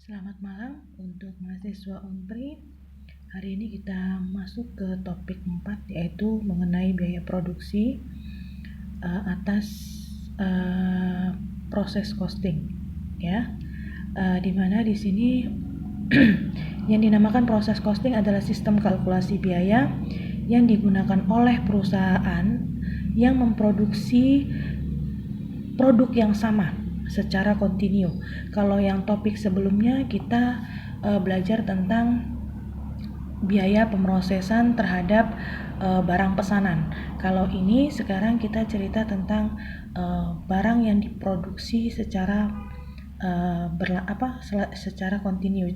Selamat malam untuk mahasiswa Unpri. Hari ini kita masuk ke topik 4, yaitu mengenai biaya produksi atas proses costing, ya. Dimana di sini yang dinamakan proses costing adalah sistem kalkulasi biaya yang digunakan oleh perusahaan yang memproduksi produk yang sama secara kontinu. Kalau yang topik sebelumnya kita belajar tentang biaya pemrosesan terhadap barang pesanan. Kalau ini sekarang kita cerita tentang barang yang diproduksi secara secara kontinu,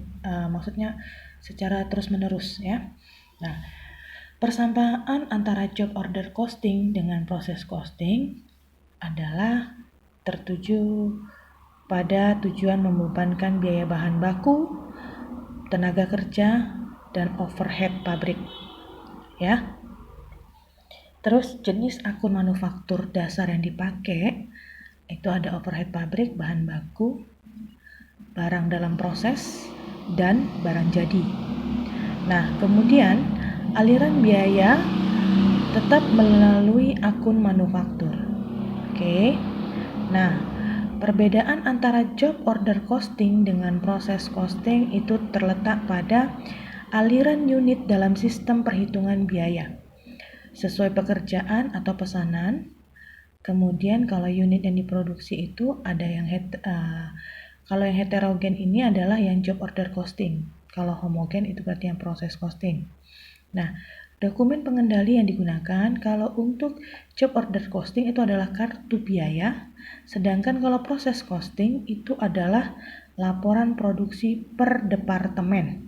maksudnya secara terus-menerus, ya. Nah, persamaan antara job order costing dengan proses costing adalah tertuju pada tujuan membebankan biaya bahan baku, tenaga kerja, dan overhead pabrik, ya. Terus jenis akun manufaktur dasar yang dipakai itu ada overhead pabrik, bahan baku, barang dalam proses, dan barang jadi. Nah, kemudian aliran biaya tetap melalui akun manufaktur. Oke. Nah, perbedaan antara job order costing dengan proses costing itu terletak pada aliran unit dalam sistem perhitungan biaya. Sesuai pekerjaan atau pesanan. Kemudian kalau unit yang diproduksi itu ada yang kalau yang heterogen ini adalah yang job order costing. Kalau homogen itu berarti yang proses costing. Nah, dokumen pengendali yang digunakan kalau untuk job order costing itu adalah kartu biaya, sedangkan kalau proses costing itu adalah laporan produksi per departemen.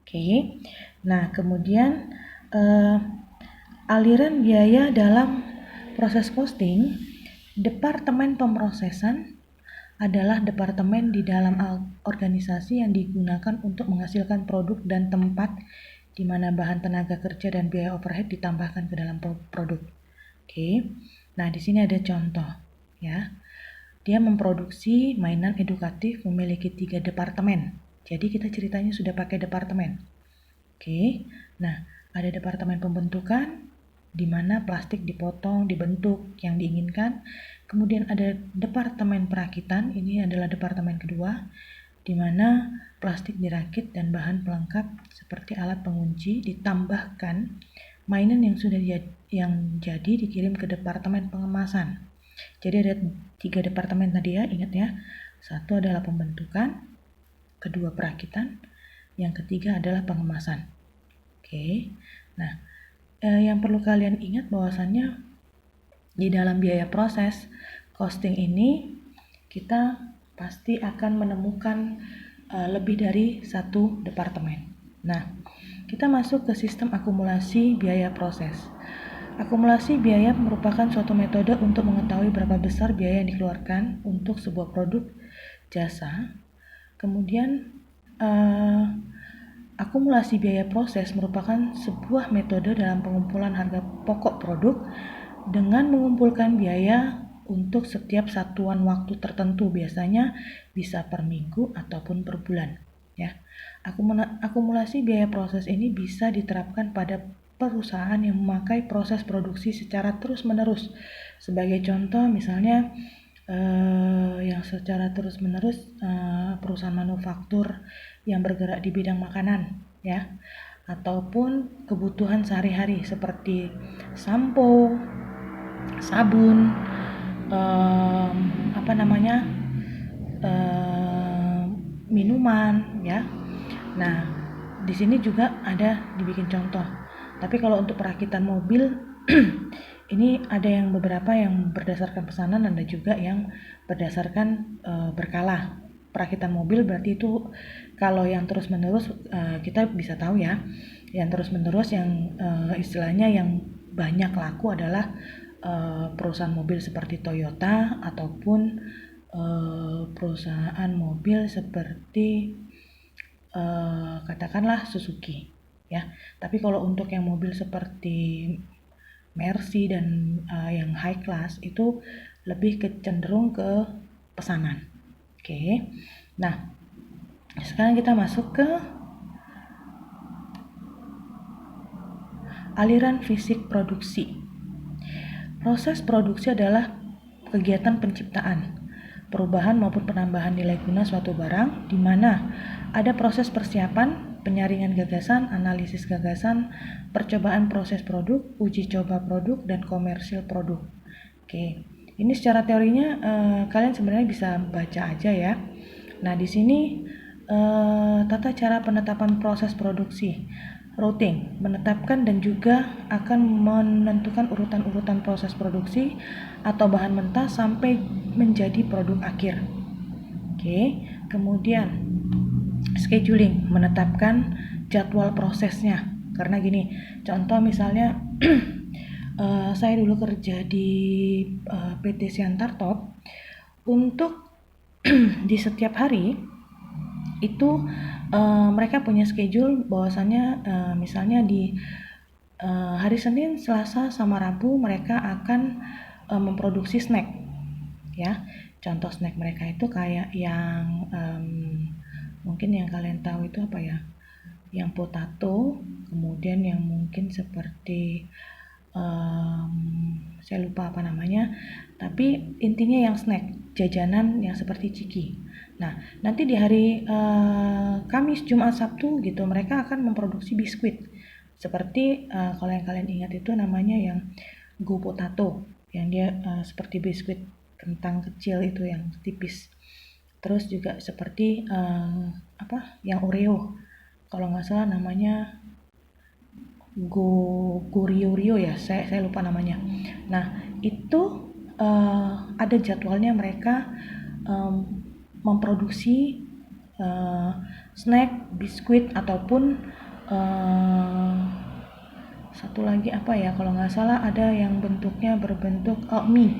Oke. Nah, kemudian aliran biaya dalam proses costing, departemen pemrosesan adalah departemen di dalam organisasi yang digunakan untuk menghasilkan produk dan tempat di mana bahan tenaga kerja dan biaya overhead ditambahkan ke dalam produk. Oke. Nah, di sini ada contoh, ya. Dia memproduksi mainan edukatif memiliki 3 departemen. Jadi kita ceritanya sudah pakai departemen. Oke. Nah, ada departemen pembentukan di mana plastik dipotong, dibentuk yang diinginkan. Kemudian ada departemen perakitan, ini adalah departemen kedua, di mana plastik dirakit dan bahan pelengkap seperti alat pengunci ditambahkan, mainan yang sudah jadi dikirim ke departemen pengemasan. Jadi ada 3 departemen tadi, ya, ingat ya. Satu adalah pembentukan, kedua perakitan, yang ketiga adalah pengemasan. Oke. Nah, yang perlu kalian ingat bahwasannya di dalam biaya proses costing ini kita pasti akan menemukan lebih dari satu departemen. Nah, kita masuk ke sistem akumulasi biaya proses. Akumulasi biaya merupakan suatu metode untuk mengetahui berapa besar biaya yang dikeluarkan untuk sebuah produk jasa. Kemudian akumulasi biaya proses merupakan sebuah metode dalam pengumpulan harga pokok produk dengan mengumpulkan biaya untuk setiap satuan waktu tertentu, biasanya bisa per minggu ataupun per bulan, ya. Akumulasi biaya proses ini bisa diterapkan pada perusahaan yang memakai proses produksi secara terus-menerus. Sebagai contoh, misalnya yang secara terus-menerus perusahaan manufaktur yang bergerak di bidang makanan, ya, ataupun kebutuhan sehari-hari seperti sampo, sabun, minuman, ya. Nah, di sini juga ada dibikin contoh. Tapi kalau untuk perakitan mobil ini ada yang beberapa yang berdasarkan pesanan, ada juga yang berdasarkan berkala. Perakitan mobil berarti itu kalau yang terus-menerus kita bisa tahu, ya. Yang terus-menerus yang istilahnya yang banyak laku adalah perusahaan mobil seperti Toyota ataupun perusahaan mobil seperti katakanlah Suzuki, ya. Tapi kalau untuk yang mobil seperti Mercy dan yang high class itu lebih cenderung ke pesanan. Oke. Nah, Sekarang kita masuk ke aliran fisik produksi. Proses produksi adalah kegiatan penciptaan, perubahan maupun penambahan nilai guna suatu barang, di mana ada proses persiapan, penyaringan gagasan, analisis gagasan, percobaan proses produk, uji coba produk, dan komersil produk. Oke, ini secara teorinya kalian sebenarnya bisa baca aja ya. Nah, di sini tata cara penetapan proses produksi. Routing, menetapkan dan juga akan menentukan urutan-urutan proses produksi atau bahan mentah sampai menjadi produk akhir. Oke, kemudian scheduling, menetapkan jadwal prosesnya. Karena gini, contoh misalnya saya dulu kerja di PT Siantar Top, untuk di setiap hari itu mereka punya schedule bahwasannya misalnya di hari Senin, Selasa, sama Rabu mereka akan memproduksi snack ya. Contoh snack mereka itu kayak yang mungkin yang kalian tahu itu apa ya, yang potato, kemudian yang mungkin seperti saya lupa apa namanya, tapi intinya yang snack, jajanan yang seperti ciki. Nah, nanti di hari Kamis, Jumat, Sabtu gitu mereka akan memproduksi biskuit. Seperti kalau yang kalian ingat itu namanya yang Go Potato, yang dia seperti biskuit kentang kecil itu yang tipis. Terus juga seperti yang Oreo. Kalau nggak salah namanya Rio ya, saya lupa namanya. Nah, itu ada jadwalnya mereka memproduksi snack, biskuit, ataupun satu lagi apa ya, kalau nggak salah ada yang bentuknya berbentuk mie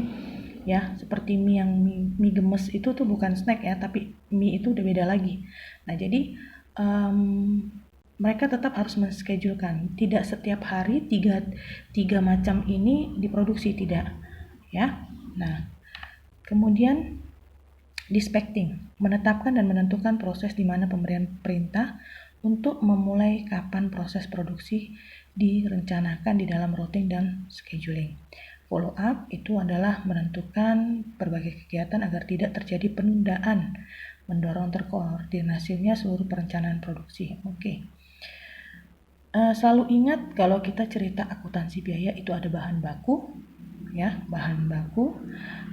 ya, seperti mie yang mie gemes itu tuh bukan snack ya, tapi mie itu udah beda lagi. Nah, jadi mereka tetap harus menschedulekan, tidak setiap hari tiga macam ini diproduksi, tidak ya. Nah, kemudian dispatching, menetapkan dan menentukan proses di mana pemberian perintah untuk memulai kapan proses produksi direncanakan di dalam routing dan scheduling. Follow up itu adalah menentukan berbagai kegiatan agar tidak terjadi penundaan, mendorong terkoordinasinya seluruh perencanaan produksi. Oke. Selalu ingat kalau kita cerita akuntansi biaya itu ada bahan baku ya, bahan baku.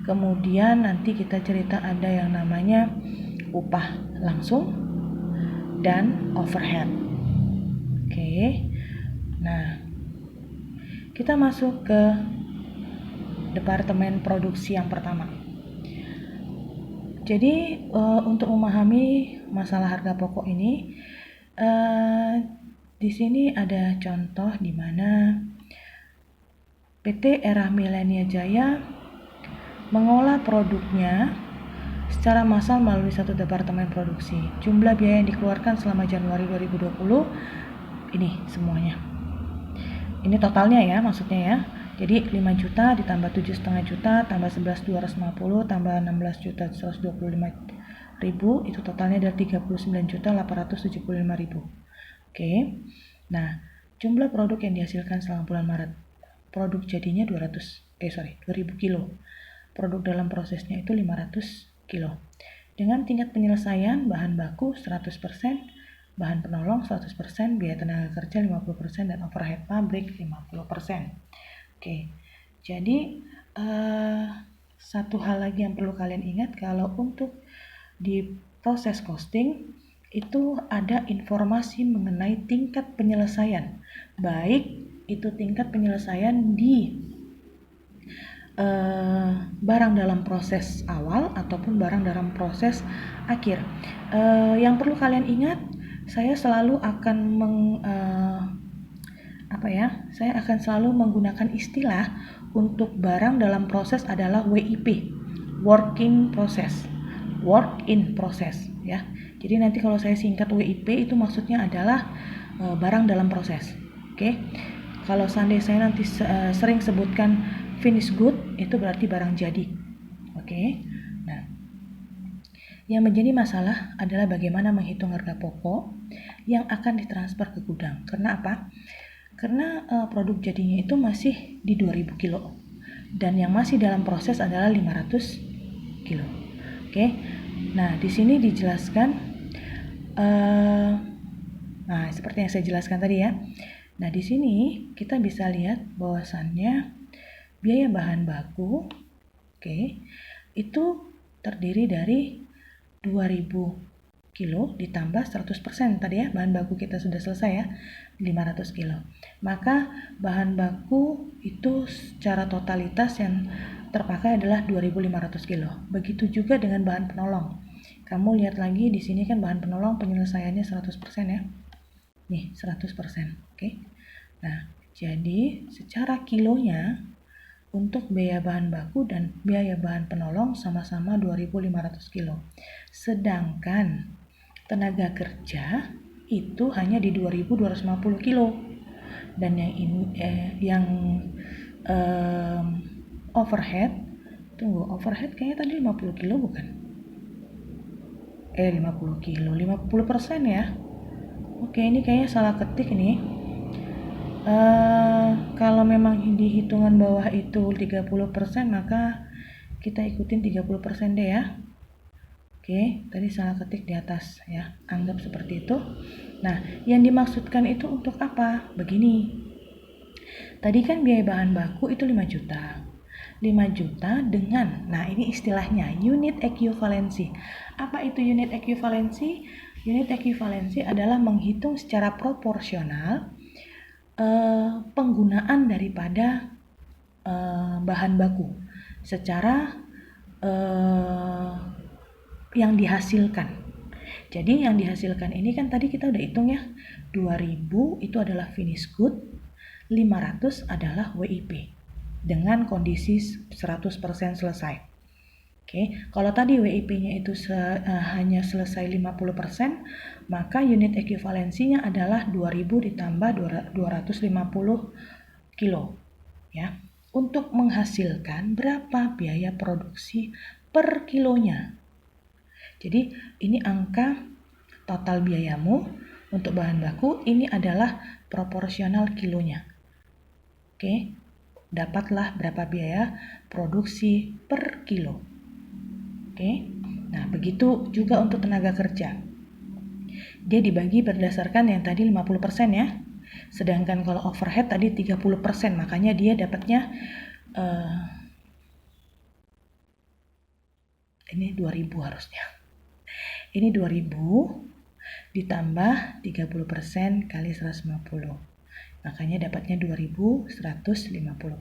Kemudian nanti kita cerita ada yang namanya upah langsung dan overhead. Oke. Nah, kita masuk ke departemen produksi yang pertama. Jadi untuk memahami masalah harga pokok ini, di sini ada contoh di mana PT Era Milenia Jaya mengolah produknya secara massal melalui satu departemen produksi. Jumlah biaya yang dikeluarkan selama Januari 2020 ini semuanya. Ini totalnya ya, maksudnya ya. Jadi 5 juta ditambah 7,5 juta tambah 11.250 tambah 16.125.000 itu totalnya adalah 39.875.000. Oke. Nah, jumlah produk yang dihasilkan selama bulan Maret. Produk jadinya 2000 kilo. Produk dalam prosesnya itu 500 kilo. Dengan tingkat penyelesaian bahan baku 100%, bahan penolong 100%, biaya tenaga kerja 50%, dan overhead pabrik 50%. Oke. Jadi satu hal lagi yang perlu kalian ingat, kalau untuk di proses costing itu ada informasi mengenai tingkat penyelesaian, baik itu tingkat penyelesaian di barang dalam proses awal ataupun barang dalam proses akhir. Yang perlu kalian ingat, saya selalu akan saya akan selalu menggunakan istilah untuk barang dalam proses adalah WIP, work in process ya. Jadi nanti kalau saya singkat WIP itu maksudnya adalah barang dalam proses. Oke. Kalau seandainya saya nanti sering sebutkan finished good, itu berarti barang jadi. Oke. Nah, Yang menjadi masalah adalah bagaimana menghitung harga pokok yang akan ditransfer ke gudang. Karena apa? Karena produk jadinya itu masih di 2000 kilo dan yang masih dalam proses adalah 500 kilo. Oke. Nah, di sini dijelaskan nah, seperti yang saya jelaskan tadi ya. Nah, di sini kita bisa lihat bahwasannya biaya bahan baku itu terdiri dari 2000 kilo ditambah 100% tadi ya, bahan baku kita sudah selesai ya, 500 kilo. Maka bahan baku itu secara totalitas yang terpakai adalah 2500 kilo. Begitu juga dengan bahan penolong. Kamu lihat lagi di sini kan bahan penolong penyelesaiannya 100% ya. Nih, 100%. Oke. Nah, jadi secara kilonya untuk biaya bahan baku dan biaya bahan penolong sama-sama 2500 kilo. Sedangkan tenaga kerja itu hanya di 2250 kilo. Dan overhead, overhead kayaknya tadi 50 kilo bukan? 50 kilo, 50% ya. Oke, ini kayaknya salah ketik nih. Kalau memang di hitungan bawah itu 30%, maka kita ikutin 30% deh ya. Oke, tadi salah ketik di atas ya. Anggap seperti itu. Nah, yang dimaksudkan itu untuk apa? Begini. Tadi kan biaya bahan baku itu 5 juta. 5 juta dengan, nah ini istilahnya unit ekuivalensi. Apa itu unit ekuivalensi? Unit ekuivalensi adalah menghitung secara proporsional penggunaan daripada bahan baku secara yang dihasilkan. Jadi yang dihasilkan ini kan tadi kita udah hitung ya, 2000 itu adalah finished good, 500 adalah WIP dengan kondisi 100% selesai. Oke, kalau tadi WIP-nya itu hanya selesai 50%, maka unit ekuivalensinya adalah 2000 ditambah 250 kilo. Ya, untuk menghasilkan berapa biaya produksi per kilonya. Jadi ini angka total biayamu untuk bahan baku, ini adalah proporsional kilonya. Oke, dapatlah berapa biaya produksi per kilo. Oke, nah begitu juga untuk tenaga kerja. Dia dibagi berdasarkan yang tadi 50% ya. Sedangkan kalau overhead tadi 30%, makanya dia dapatnya ini 2000 harusnya. Ini 2000 ditambah 30% kali 150. Makanya dapatnya 2150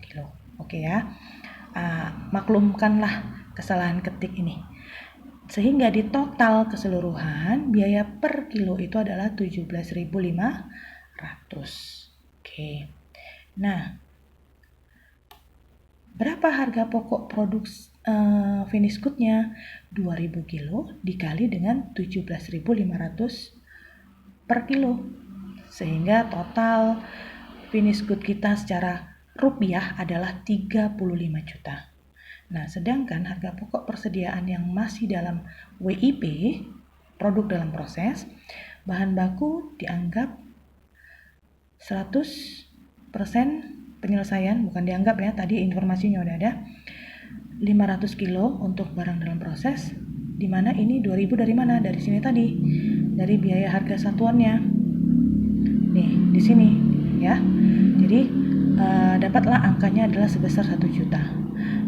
kilo. Oke ya. Maklumkanlah kesalahan ketik ini. Sehingga di total keseluruhan biaya per kilo itu adalah 17.500. Oke. Nah, berapa harga pokok produk finish good-nya? 2000 kilo dikali dengan 17.500 per kilo. Sehingga total finish good kita secara rupiah adalah 35 juta. Nah, sedangkan harga pokok persediaan yang masih dalam WIP, produk dalam proses, bahan baku dianggap 100% penyelesaian, bukan dianggap ya, tadi informasinya udah ada. 500 kilo untuk barang dalam proses, di mana ini 2000 dari mana? Dari sini tadi, dari biaya harga satuannya. Nih, di sini ya. Jadi dapatlah angkanya adalah sebesar 1 juta.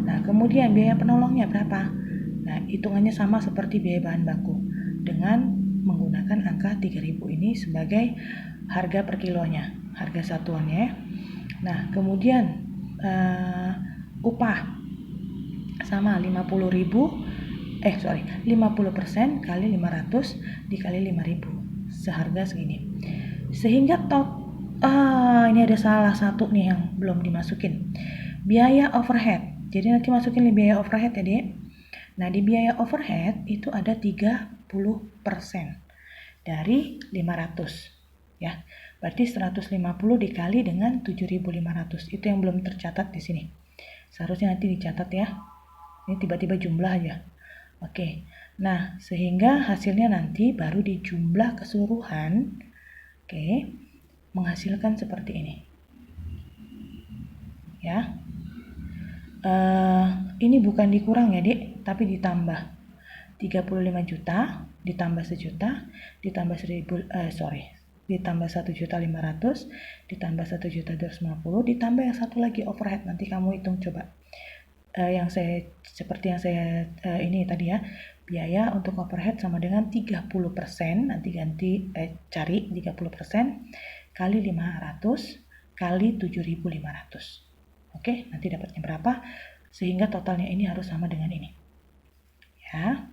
Nah, kemudian biaya penolongnya berapa? Nah, hitungannya sama seperti biaya bahan baku dengan menggunakan angka 3000 ini sebagai harga per kilonya, harga satuannya. Nah, kemudian upah sama 50% kali 500 dikali 5000 seharga segini. Sehingga ini ada salah satu nih yang belum dimasukin. Biaya overhead. Jadi nanti masukin biaya overhead ya, Dek. Nah, di biaya overhead itu ada 30% dari 500 ya. Berarti 150 dikali dengan 7.500. Itu yang belum tercatat di sini. Seharusnya nanti dicatat ya. Ini tiba-tiba jumlah aja. Oke, nah sehingga hasilnya nanti baru di jumlah keseluruhan, oke, menghasilkan seperti ini. Ya, ini bukan dikurang ya Dek, tapi ditambah 35 juta, ditambah 1 juta, ditambah 1.500.000, ditambah 1.250.000, ditambah yang satu lagi overhead. Nanti kamu hitung coba. Seperti yang saya ini tadi ya, biaya untuk overhead sama dengan 30%, nanti cari 30% kali 500 kali 7.500. Oke, nanti dapatnya berapa? Sehingga totalnya ini harus sama dengan ini. Ya.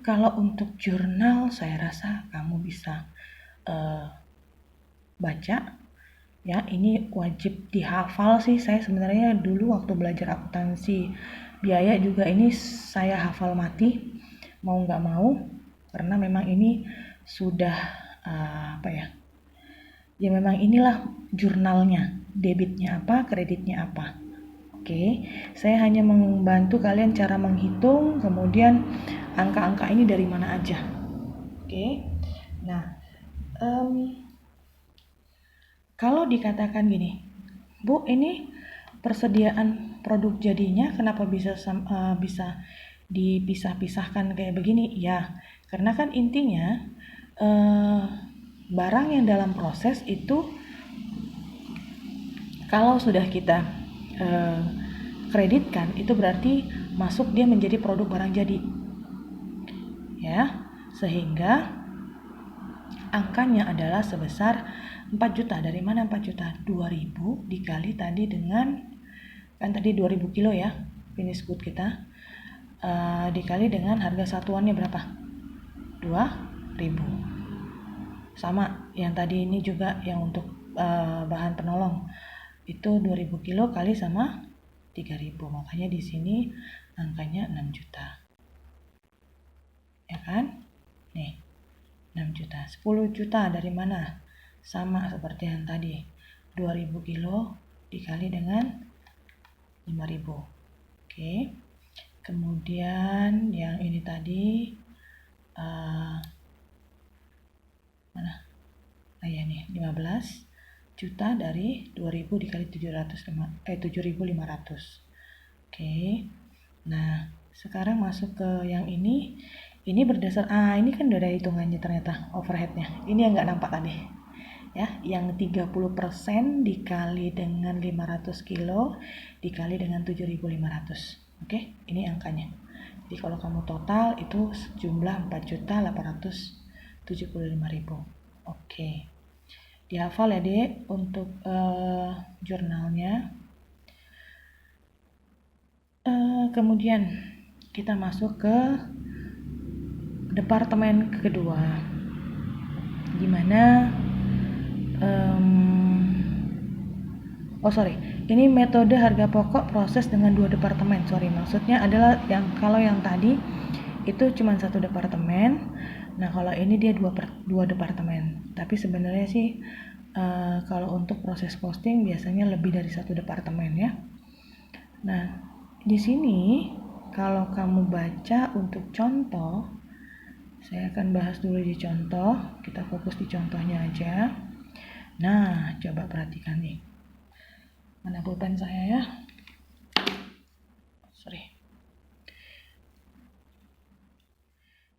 Kalau untuk jurnal saya rasa kamu bisa baca. Ya, ini wajib dihafal sih. Saya sebenarnya dulu waktu belajar akuntansi biaya juga ini saya hafal mati, mau nggak mau, karena memang ini sudah ya memang inilah jurnalnya, debitnya apa, kreditnya apa. Oke, saya hanya membantu kalian cara menghitung, kemudian angka-angka ini dari mana aja. Oke, nah kalau dikatakan gini, Bu, ini persediaan produk jadinya kenapa bisa dipisah-pisahkan kayak begini? Ya, karena kan intinya barang yang dalam proses itu kalau sudah kita kreditkan, itu berarti masuk dia menjadi produk barang jadi. Ya, sehingga angkanya adalah sebesar 4 juta. Dari mana 4 juta? 2.000 dikali tadi dengan, kan tadi 2.000 kilo ya finish good kita, dikali dengan harga satuannya berapa? 2.000. Sama yang tadi ini juga yang untuk bahan penolong itu 2.000 kilo kali sama 3.000. Makanya di sini angkanya 6 juta. Ya kan? Nih, 6 juta. 10 juta dari mana? Sama seperti yang tadi. 2.000 kilo dikali dengan 5.000. Oke. Kemudian yang ini tadi mana? Ya nih, 15 juta dari 2.000 dikali 7.500. Oke. Nah, sekarang masuk ke yang ini. Ini berdasar ini kan udah ada hitungannya ternyata overheadnya. Ini yang nggak nampak tadi. Ya, yang 30% dikali dengan 500 kilo dikali dengan 7.500. Oke, ini angkanya. Jadi kalau kamu total itu jumlah 4.875.000. Oke. Dihafal ya, Dek, untuk jurnalnya. Kemudian kita masuk ke departemen kedua, dimana ini metode harga pokok proses dengan 2 departemen. Maksudnya adalah kalau yang tadi itu cuma 1 departemen. Nah, kalau ini dia 2 departemen. Tapi sebenarnya sih kalau untuk proses costing biasanya lebih dari 1 departemen ya. Nah, di sini kalau kamu baca untuk contoh, saya akan bahas dulu di contoh. Kita fokus di contohnya aja. Nah, coba perhatikan nih. Mana pulpen saya ya?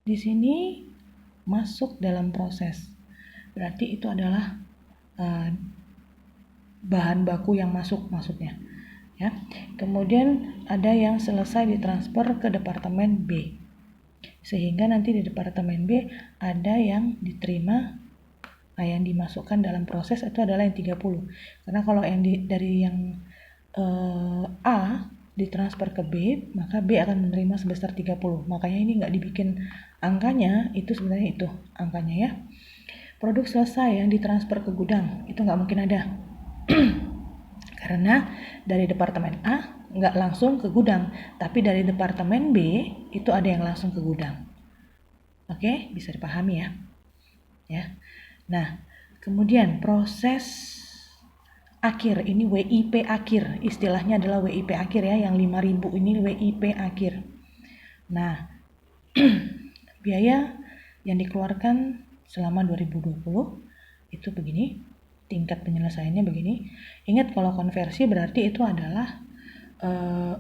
Di sini masuk dalam proses. Berarti itu adalah bahan baku yang masuk maksudnya. Ya. Kemudian ada yang selesai ditransfer ke departemen B. Sehingga nanti di departemen B ada yang diterima, yang dimasukkan dalam proses itu adalah yang 30. Karena kalau yang dari yang A ditransfer ke B, maka B akan menerima sebesar 30. Makanya ini nggak dibikin angkanya, itu sebenarnya itu angkanya ya. Produk selesai yang ditransfer ke gudang, itu nggak mungkin ada. Karena dari departemen A nggak langsung ke gudang, tapi dari departemen B itu ada yang langsung ke gudang. Oke, bisa dipahami ya. Nah, kemudian proses akhir. Ini WIP akhir. Istilahnya adalah WIP akhir ya, yang 5.000 ini WIP akhir. Nah, biaya yang dikeluarkan selama 2020 itu begini, tingkat penyelesaiannya begini. Ingat kalau konversi berarti itu adalah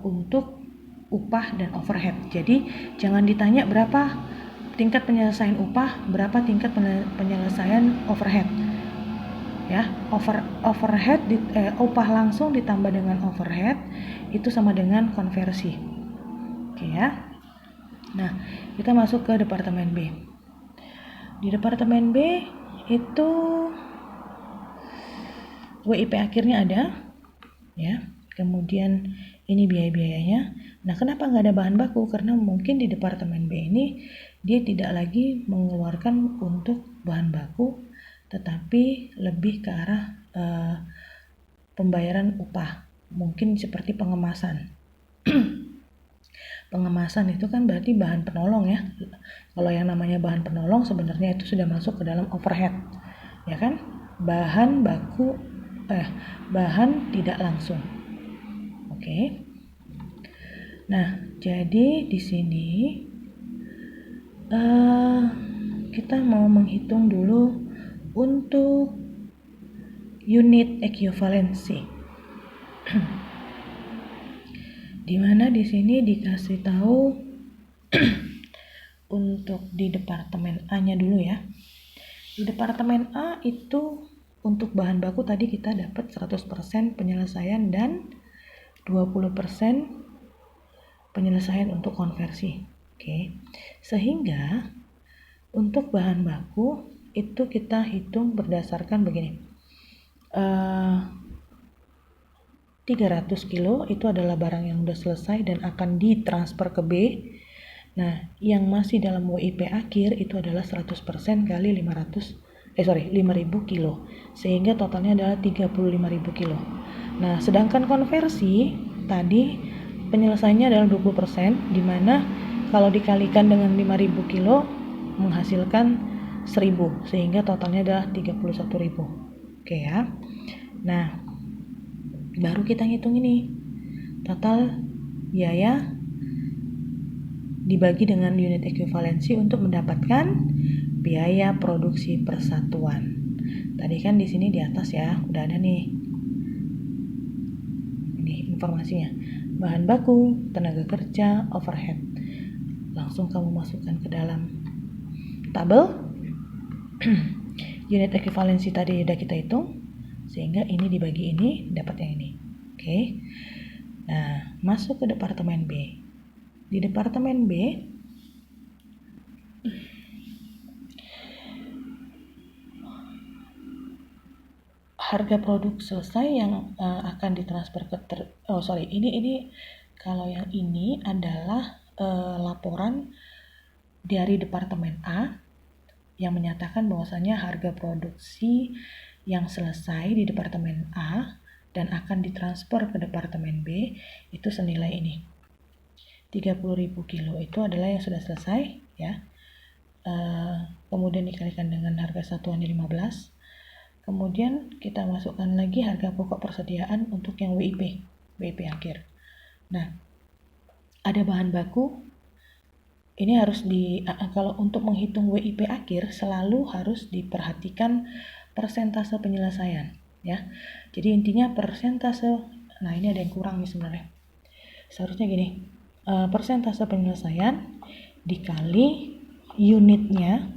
untuk upah dan overhead. Jadi jangan ditanya berapa tingkat penyelesaian upah, berapa tingkat penyelesaian overhead. Ya, overhead upah langsung ditambah dengan overhead itu sama dengan konversi. Oke ya. Nah, kita masuk ke departemen B. Di departemen B itu WIP akhirnya ada, ya. Kemudian ini biaya-biayanya. Nah, kenapa nggak ada bahan baku? Karena mungkin di departemen B ini dia tidak lagi mengeluarkan untuk bahan baku, tetapi lebih ke arah pembayaran upah. Mungkin seperti pengemasan. Pengemasan itu kan berarti bahan penolong ya. Kalau yang namanya bahan penolong sebenarnya itu sudah masuk ke dalam overhead, ya kan? Bahan baku, bahan tidak langsung. Oke. Nah, jadi di sini kita mau menghitung dulu untuk unit ekuivalensi. Dimana di sini dikasih tahu untuk di departemen A-nya dulu ya. Di departemen A itu untuk bahan baku tadi kita dapat 100% penyelesaian dan 20% penyelesaian untuk konversi. Oke. Sehingga untuk bahan baku itu kita hitung berdasarkan begini. 300 kilo itu adalah barang yang sudah selesai dan akan ditransfer ke B. Nah, yang masih dalam WIP akhir itu adalah 100% kali 5.000 kilo. Sehingga totalnya adalah 35.000 kilo. Nah, sedangkan konversi tadi penyelesaiannya adalah 20%, di mana kalau dikalikan dengan 5.000 kilo menghasilkan 1.000, sehingga totalnya adalah 31.000. Oke ya. Nah, baru kita ngitung ini total biaya dibagi dengan unit ekuivalensi untuk mendapatkan biaya produksi persatuan. Tadi kan di sini di atas ya udah ada nih ini informasinya, bahan baku, tenaga kerja, overhead. Langsung kamu masukkan ke dalam tabel. Unit ekuivalensi tadi udah kita hitung, sehingga ini dibagi ini dapat yang ini. Oke. Nah, masuk ke departemen B. Di departemen B harga produk selesai yang akan ditransfer ke ini kalau yang ini adalah laporan dari departemen A yang menyatakan bahwasanya harga produksi yang selesai di departemen A dan akan ditransfer ke departemen B itu senilai ini. 30.000 kilo itu adalah yang sudah selesai ya. Kemudian dikalikan dengan harga satuannya 15. Kemudian kita masukkan lagi harga pokok persediaan untuk yang WIP akhir. Nah, ada bahan baku. Ini harus kalau untuk menghitung WIP akhir selalu harus diperhatikan persentase penyelesaian ya. Jadi intinya persentase. Nah, ini ada yang kurang nih sebenarnya. Seharusnya gini, persentase penyelesaian dikali unitnya,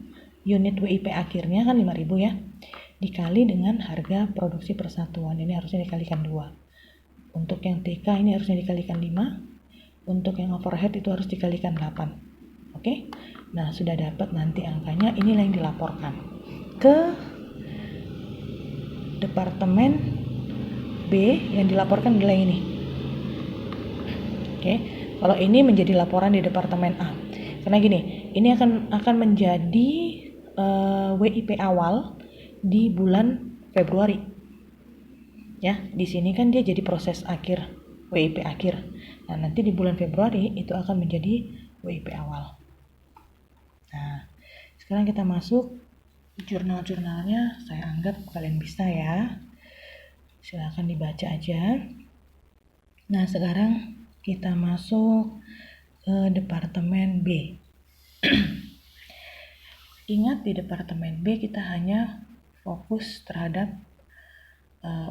unit WIP akhirnya kan 5.000 ya, dikali dengan harga produksi persatuan. Ini harusnya dikalikan 2. Untuk yang TK ini harusnya dikalikan 5. Untuk yang overhead itu harus dikalikan 8. Oke. Nah, sudah dapat nanti angkanya, inilah yang dilaporkan ke departemen B. Yang dilaporkan adalah ini. Oke. Kalau ini menjadi laporan di departemen A. Karena gini, ini akan menjadi WIP awal di bulan Februari. Ya, di sini kan dia jadi proses akhir, WIP akhir. Nah, nanti di bulan Februari itu akan menjadi WIP awal. Nah, sekarang kita masuk jurnal-jurnalnya. Saya anggap kalian bisa ya. Silakan dibaca aja. Nah, sekarang kita masuk ke Departemen B. Ingat, di Departemen B kita hanya fokus terhadap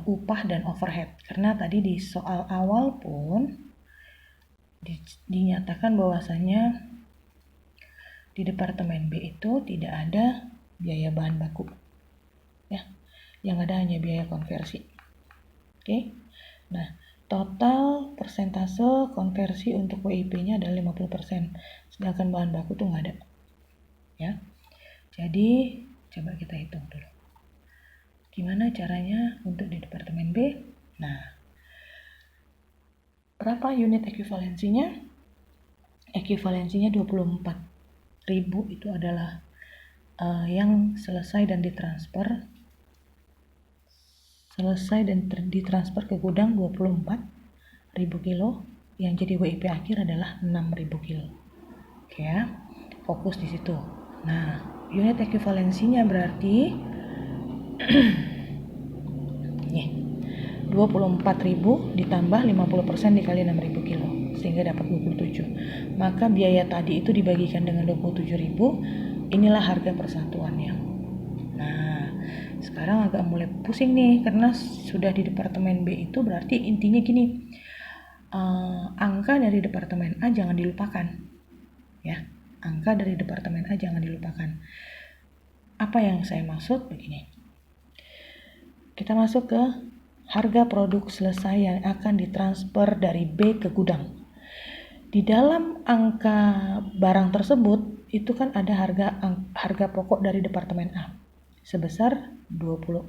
upah dan overhead. Karena tadi di soal awal pun dinyatakan bahwasanya di Departemen B itu tidak ada biaya bahan baku. Ya, yang ada hanya biaya konversi. Oke. Nah, total persentase konversi untuk WIP-nya adalah 50%, sedangkan bahan baku tuh nggak ada. Ya. Jadi, coba kita hitung dulu. Gimana caranya untuk di Departemen B? Nah, berapa unit ekuivalensinya? Ekuivalensinya 24.000 itu adalah yang selesai dan ditransfer ke gudang 24.000 kilo, yang jadi WIP akhir adalah 6.000 kilo. Oke ya, fokus di situ. Nah, unit ekuivalensinya berarti nih, 24.000 ditambah 50% dikali 6.000 kilo, sehingga dapat 27. Maka biaya tadi itu dibagikan dengan 27.000, inilah harga persatuannya. Nah, sekarang agak mulai pusing nih, karena sudah di Departemen B itu berarti intinya gini, angka dari Departemen A jangan dilupakan. Ya, angka dari Departemen A jangan dilupakan. Apa yang saya maksud begini. Kita masuk ke harga produk selesai yang akan ditransfer dari B ke gudang. Di dalam angka barang tersebut itu kan ada harga pokok dari Departemen A sebesar 15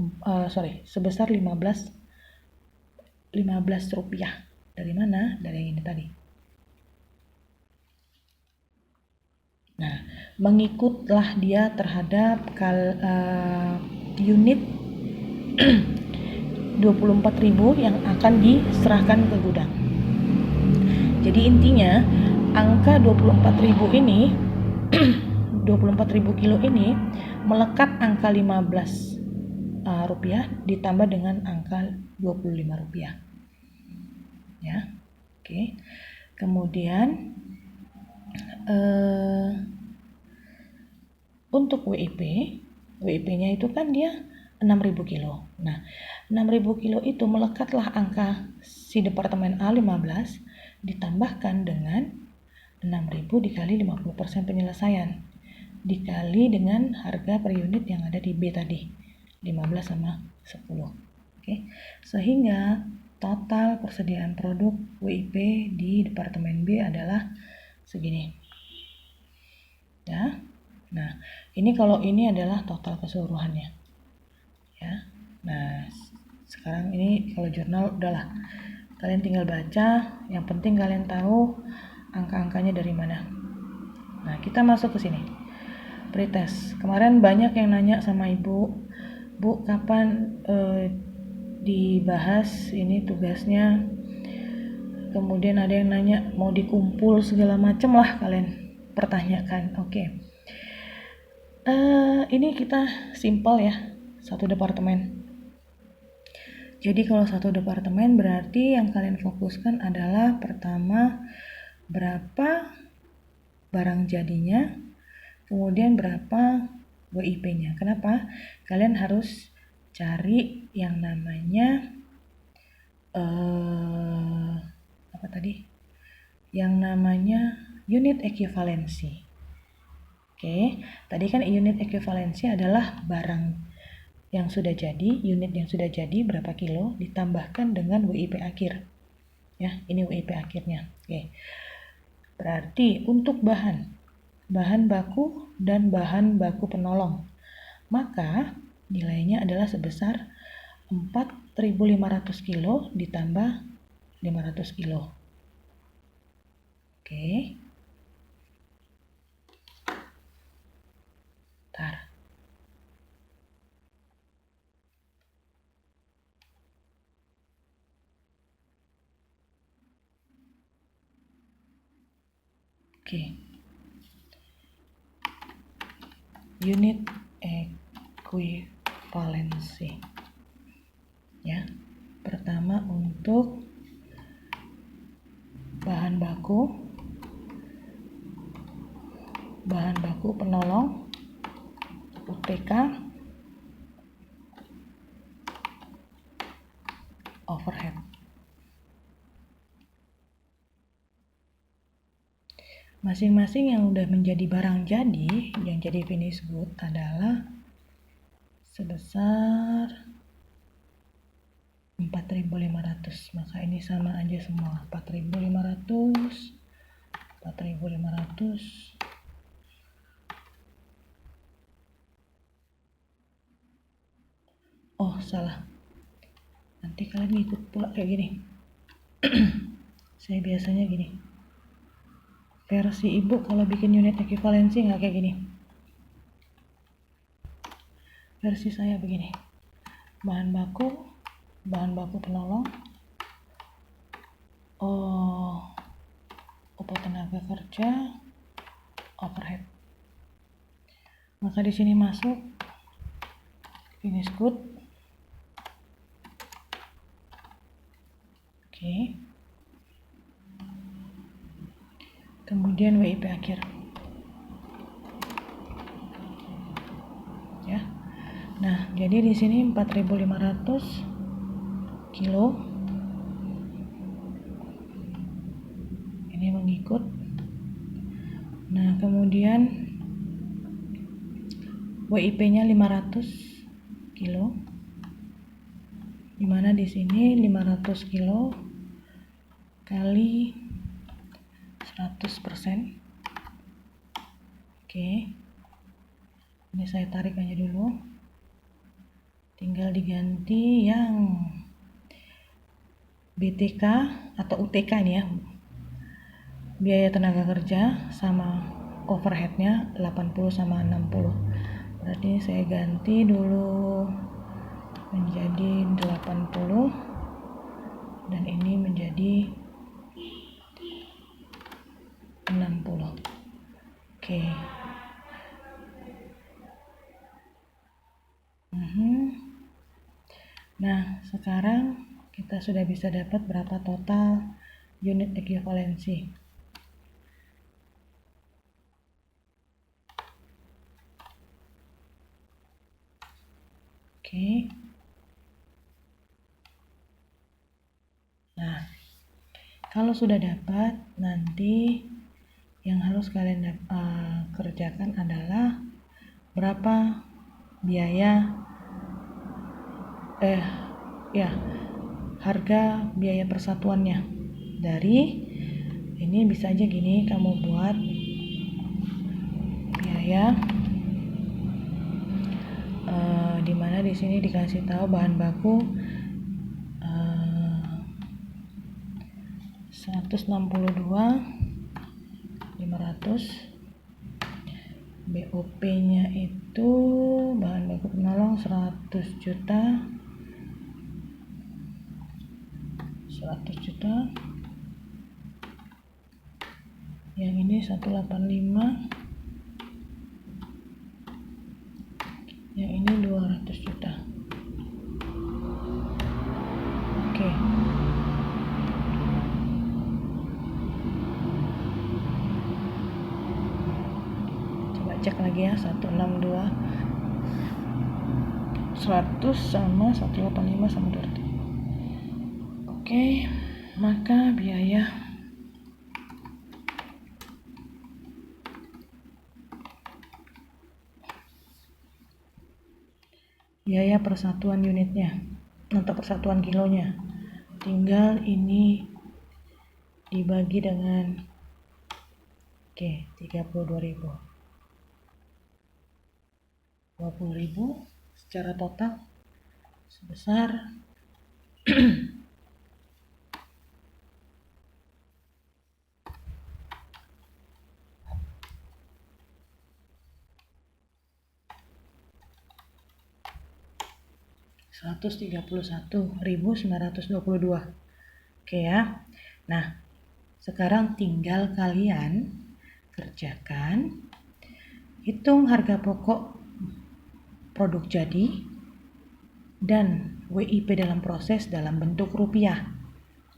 rupiah. Dari mana? Dari yang ini tadi. Nah, mengikutlah dia terhadap unit 24.000 yang akan diserahkan ke gudang. Jadi intinya angka 24.000 ini 24.000 kilo ini melekat angka 15 rupiah ditambah dengan angka 25 rupiah. Ya. Oke. Kemudian untuk WIP-nya itu kan dia 6.000 kilo. Nah, 6.000 kilo itu melekatlah angka si Departemen A 15 ditambahkan dengan 6.000 dikali 50% penyelesaian dikali dengan harga per unit yang ada di B tadi, 15 sama 10. Oke. Sehingga total persediaan produk WIP di Departemen B adalah segini. Ya. Nah, ini kalau ini adalah total keseluruhannya. Ya. Nah, sekarang ini kalau jurnal udahlah. Kalian tinggal baca, yang penting kalian tahu angka-angkanya dari mana. Nah, kita masuk ke sini. Pretest. Kemarin banyak yang nanya sama Ibu, Bu, kapan dibahas ini tugasnya? Kemudian ada yang nanya mau dikumpul segala macam lah kalian pertanyakan. Oke. Ini kita simpel ya, satu departemen. Jadi kalau satu departemen berarti yang kalian fokuskan adalah pertama berapa barang jadinya, kemudian berapa WIP-nya. Kenapa? Kalian harus cari yang namanya apa tadi? Yang namanya unit ekuivalensi. Oke, tadi kan unit ekuivalensi adalah barang yang sudah jadi, unit yang sudah jadi berapa kilo ditambahkan dengan WIP akhir. Ya, ini WIP akhirnya. Oke. Berarti untuk bahan baku dan bahan baku penolong, maka nilainya adalah sebesar 4.500 kilo ditambah 500 kilo. Oke. Bentar. Oke. Unit ekuivalensi. Ya. Pertama untuk bahan baku penolong, UTK, overhead. Masing-masing yang udah menjadi barang jadi, yang jadi finish good adalah sebesar 4.500. Maka ini sama aja semua, 4.500. Oh, salah. Nanti kalian ngikut pula kayak gini. Saya biasanya gini. Versi ibu kalau bikin unit ekivalensi nggak kayak gini. Versi saya begini. Bahan baku penolong, upah tenaga kerja, overhead. Maka di sini masuk finish good. Oke. Kemudian WIP akhir. Ya. Nah, jadi di sini 4.500 kilo. Ini mengikut. Nah, kemudian WIP-nya 500 kilo. Dimana di sini 500 kilo kali 100%. Oke. Ini saya tarik aja dulu. Tinggal diganti yang BTK atau UTK ini ya. Biaya tenaga kerja sama overheadnya 80 sama 60. Berarti saya ganti dulu menjadi 80 dan ini menjadi 60. Oke. Nah, sekarang kita sudah bisa dapat berapa total unit ekivalensi. Oke. Nah, kalau sudah dapat, nanti yang harus kalian kerjakan adalah berapa biaya harga biaya persatuannya. Dari ini bisa aja gini, kamu buat biaya dimana di sini dikasih tahu bahan baku 162.500, BOP nya itu bahan baku penolong 100 juta, yang ini 185, yang ini 200 juta. Oke. Coba cek lagi ya, 162, 100 sama 185 sama 200. Oke, maka biaya persatuan unitnya atau persatuan kilonya, tinggal ini dibagi dengan 32.000, 20.000 secara total sebesar 131.922. Oke ya. Nah, sekarang tinggal kalian kerjakan, hitung harga pokok produk jadi dan WIP dalam proses dalam bentuk rupiah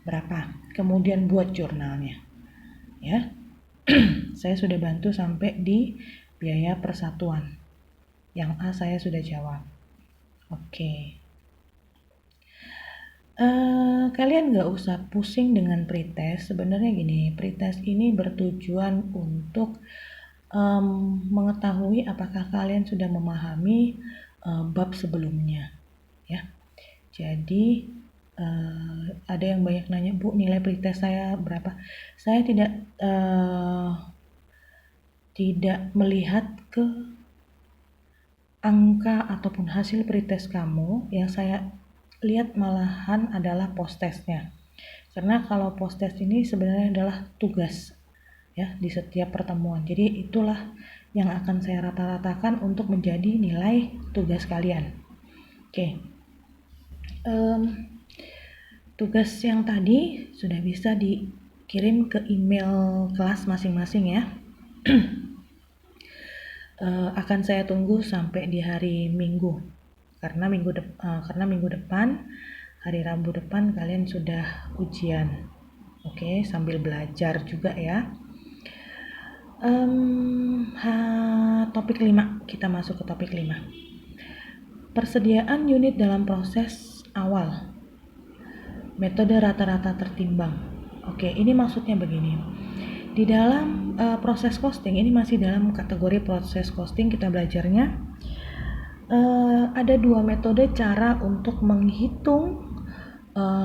berapa, kemudian buat jurnalnya ya. Saya sudah bantu sampai di biaya persatuan. Yang A saya sudah jawab. Oke. Kalian nggak usah pusing dengan pretest. Sebenarnya gini, pretest ini bertujuan untuk mengetahui apakah kalian sudah memahami bab sebelumnya ya. Jadi ada yang banyak nanya, Bu, nilai pretest saya berapa? Saya tidak melihat ke angka ataupun hasil pretest kamu. Yang saya lihat malahan adalah post testnya. Karena kalau post test ini sebenarnya adalah tugas ya di setiap pertemuan. Jadi itulah yang akan saya rata-ratakan untuk menjadi nilai tugas kalian. Oke. Tugas yang tadi sudah bisa dikirim ke email kelas masing-masing ya. Akan saya tunggu sampai di hari Minggu. Karena minggu depan, hari Rabu depan kalian sudah ujian. Oke, sambil belajar juga ya. Topik 5, kita masuk ke topik 5. Persediaan unit dalam proses awal. Metode rata-rata tertimbang. Oke, ini maksudnya begini. Di dalam proses costing, ini masih dalam kategori proses costing kita belajarnya. Ada 2 metode cara untuk menghitung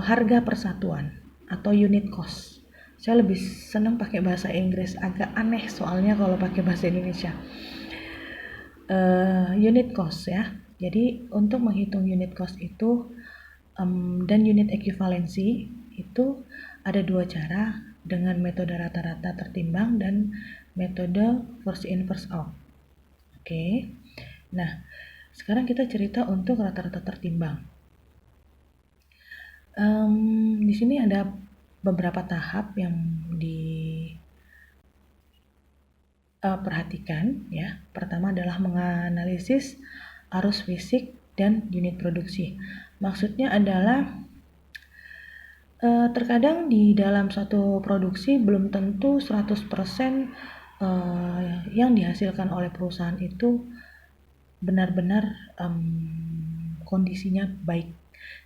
harga persatuan atau unit cost. Saya lebih senang pakai bahasa Inggris, agak aneh soalnya kalau pakai bahasa Indonesia. Unit cost ya. Jadi untuk menghitung unit cost itu dan unit equivalency itu ada 2 cara, dengan metode rata-rata tertimbang dan metode first in first out. Oke. Nah, sekarang kita cerita untuk rata-rata tertimbang. Di sini ada beberapa tahap yang diperhatikan ya. Pertama adalah menganalisis arus fisik dan unit produksi. Maksudnya adalah terkadang di dalam suatu produksi belum tentu 100% yang dihasilkan oleh perusahaan itu benar-benar kondisinya baik.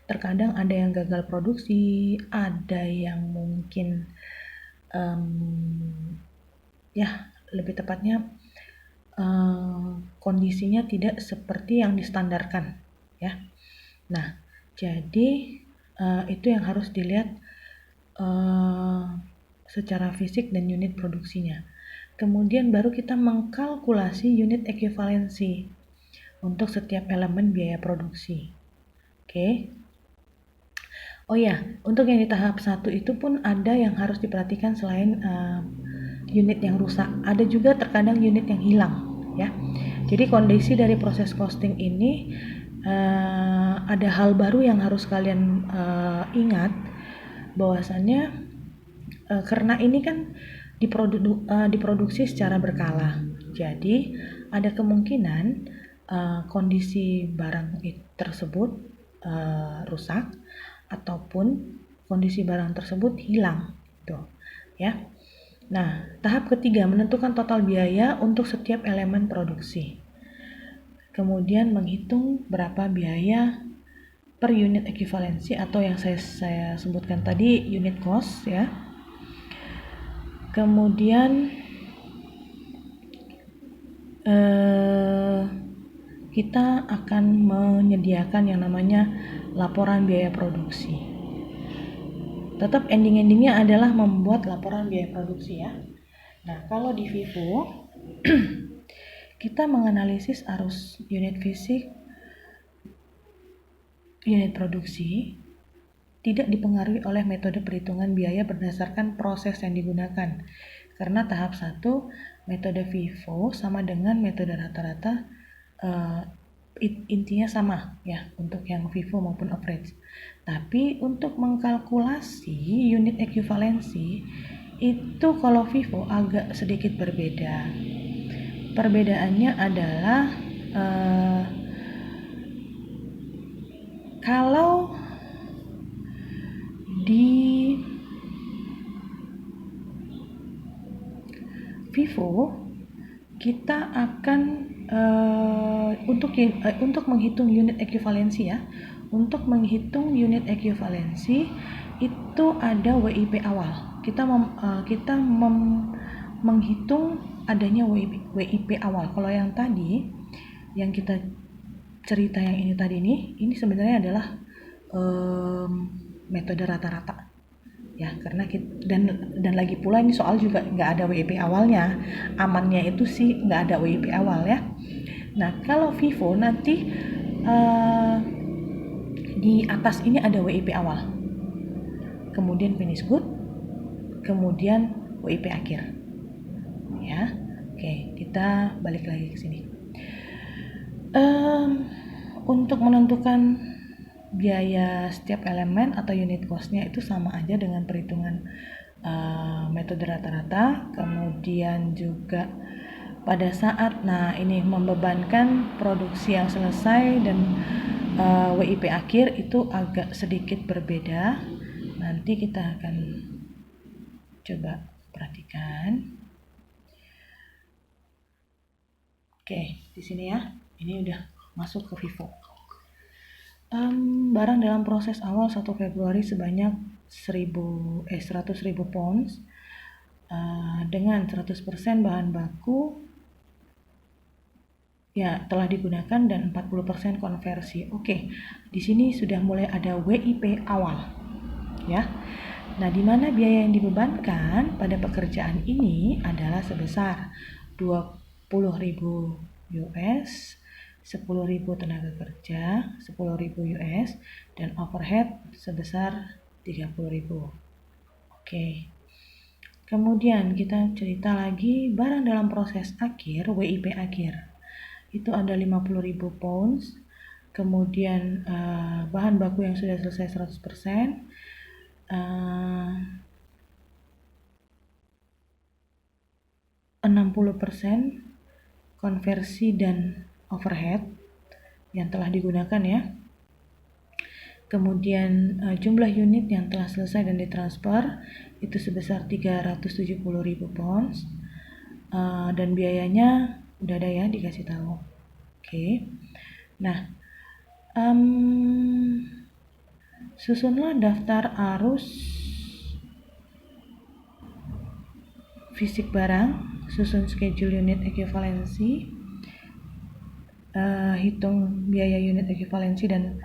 Terkadang ada yang gagal produksi, ada yang mungkin lebih tepatnya kondisinya tidak seperti yang distandarkan ya. Nah, jadi itu yang harus dilihat secara fisik dan unit produksinya. Kemudian baru kita mengkalkulasi unit equivalency untuk setiap elemen biaya produksi. Oke. Oh ya, untuk yang di tahap 1 itu pun ada yang harus diperhatikan selain unit yang rusak. Ada juga terkadang unit yang hilang ya. Jadi kondisi dari proses costing ini ada hal baru yang harus kalian ingat, bahwasannya karena ini kan diproduksi secara berkala. Jadi ada kemungkinan kondisi barang tersebut rusak ataupun kondisi barang tersebut hilang gitu ya. Nah, tahap ketiga menentukan total biaya untuk setiap elemen produksi. Kemudian menghitung berapa biaya per unit equivalency atau yang saya sebutkan tadi unit cost ya. Kemudian kita akan menyediakan yang namanya laporan biaya produksi. Tetap ending-endingnya adalah membuat laporan biaya produksi ya. Nah, kalau di Vivo kita menganalisis arus unit fisik, unit produksi, tidak dipengaruhi oleh metode perhitungan biaya berdasarkan proses yang digunakan. Karena tahap 1 metode Vivo sama dengan metode rata-rata, intinya sama ya untuk yang Vivo maupun average. Tapi untuk mengkalkulasi unit equivalency itu kalau Vivo agak sedikit berbeda. Perbedaannya adalah Kalau di FIFO kita akan untuk menghitung unit ekuivalensi ya. Untuk menghitung unit ekuivalensi itu ada WIP awal. Kita menghitung adanya WIP awal. Kalau yang tadi yang kita cerita yang ini tadi ini sebenarnya adalah metode rata-rata ya, karena dan lagi pula ini soal juga nggak ada WIP awalnya, amannya itu sih nggak ada WIP awal ya. Nah kalau FIFO nanti di atas ini ada WIP awal, kemudian finish good, kemudian WIP akhir ya. Oke, kita balik lagi ke sini. Untuk menentukan biaya setiap elemen atau unit cost-nya itu sama aja dengan perhitungan metode rata-rata. Kemudian juga pada saat ini membebankan produksi yang selesai dan WIP akhir itu agak sedikit berbeda. Nanti kita akan coba perhatikan. Oke, di sini ya. Ini udah masuk ke FIFO. Barang dalam proses awal 1 Februari sebanyak 100.000 pounds dengan 100% bahan baku ya telah digunakan dan 40% konversi. Oke, di sini sudah mulai ada WIP awal ya. Nah, di mana biaya yang dibebankan pada pekerjaan ini adalah sebesar 20.000 US, 10.000 tenaga kerja, 10.000 US, dan overhead sebesar 30.000. Oke. Kemudian kita cerita lagi barang dalam proses akhir, WIP akhir. Itu ada 50.000 pounds. Kemudian bahan baku yang sudah selesai 100%. 60% konversi dan overhead yang telah digunakan ya. Kemudian jumlah unit yang telah selesai dan ditransfer itu sebesar 370.000 pounds. Dan biayanya udah ada ya, dikasih tahu. Oke. Nah, susunlah daftar arus fisik barang, susun schedule unit ekuivalensi, hitung biaya unit ekuivalensi dan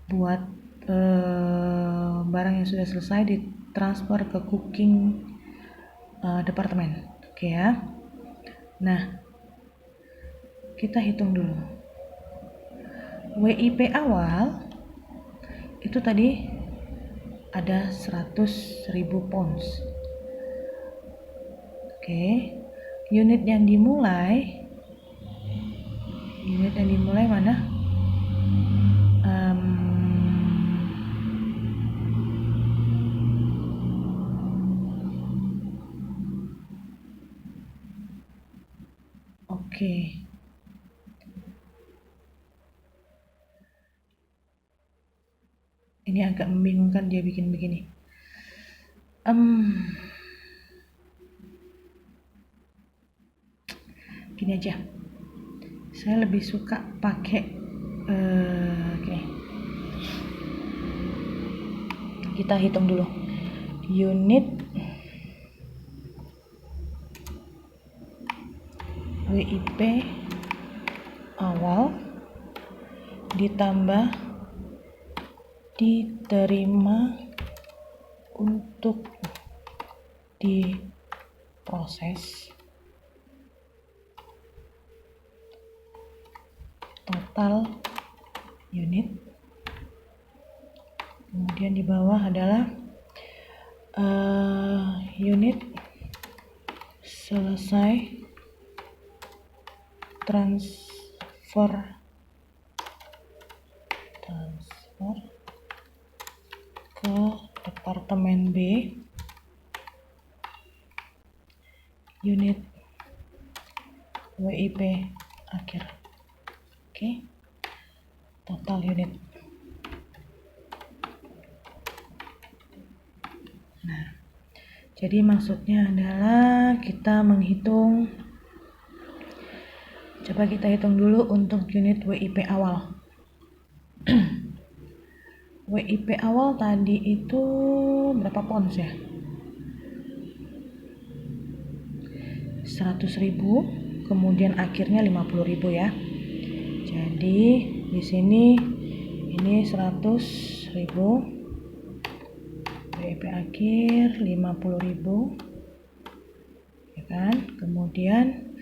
buat barang yang sudah selesai ditransfer ke cooking departemen. Oke ya. Nah, kita hitung dulu. WIP awal itu tadi ada 100.000 pounds. Oke. Unit yang dimulai mana? Oke. Ini agak membingungkan dia bikin begini. Gini aja. Saya lebih suka pakai oke. Kita hitung dulu. Unit WIP awal ditambah diterima untuk diproses total unit. Kemudian di bawah adalah unit selesai transfer ke departemen B, unit WIP akhir. Oke. Total unit. Nah, jadi maksudnya adalah kita menghitung, coba kita hitung dulu untuk unit WIP awal. WIP awal tadi itu berapa pounds ya? 100.000, kemudian akhirnya 50.000 ya. Jadi di sini ini 100.000, WIP akhir 50.000, ya kan? Kemudian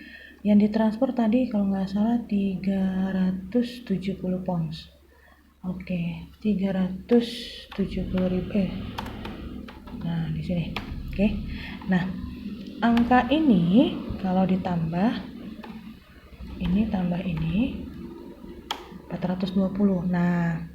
yang ditransfer tadi kalau nggak salah 370 pounds. Oke, 370.000. Nah, di sini. Oke. Nah, angka ini kalau ditambah ini tambah ini 420. Nah,